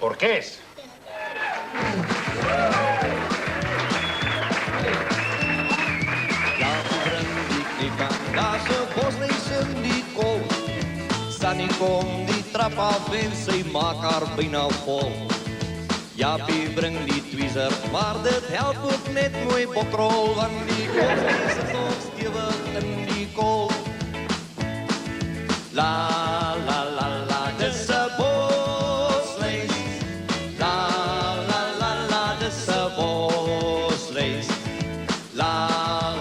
Porqués. Ja, bring die kniep aan, daar's 'n bosluis in die kol. Sunny kom die trap af en sy maak haar byna vol. Jaapie bring die tweezer, maar dit help ook net mooi bokrol, want die bosluis is nog stewig in die kol. La la la la, dis 'n bosluis. La la la la, dis 'n bosluis. La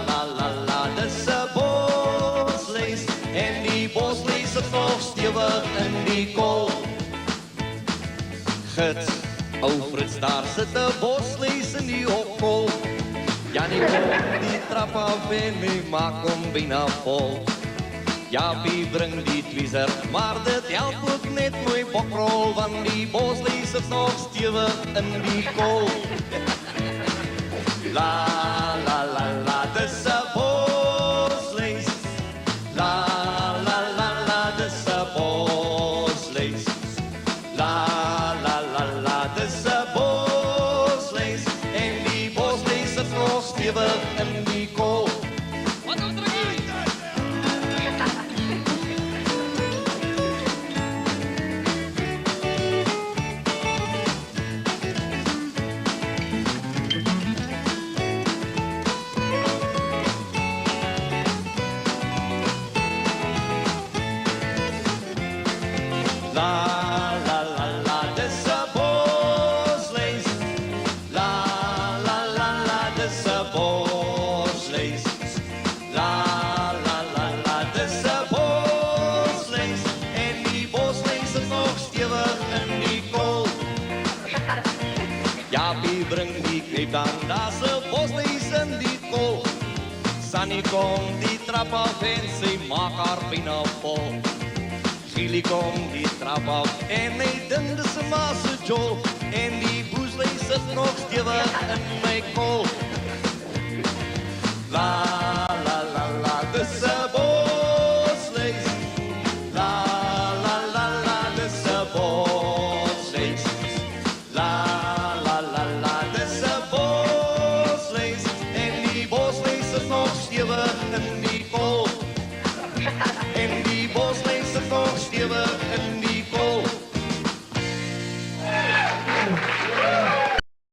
la la la, dis 'n bosluis. En die bosluis is nog stewig in die kol. Gits, ou Frits, daar sit 'n bosluis in die hokkol. Janie kom die trap af en my maak hom byna vol. Jaapie bring die tweezer, maar dit help ook net mooi bokrol, want die bosluis is nog stewig in die kol. La la la la, dis 'n bosluis. La la la la, dis 'n bosluis. La la la la, dis 'n bosluis. En die bosluis is nog stewig in die kol. La la la la, dis 'n bosluis. La la la la, dis 'n bosluis. La la la la, dis 'n bosluis. En die bosluis is nog stewig in die kol. Jaapie bring die kniep aan, daar's 'n bosluis in die kol. Sunny kom die trap af en sy maak haar byna vol. Gielie kom die trap af en hy dink dis 'n masse jol. En die bosluis is nog stewig in my kol. La la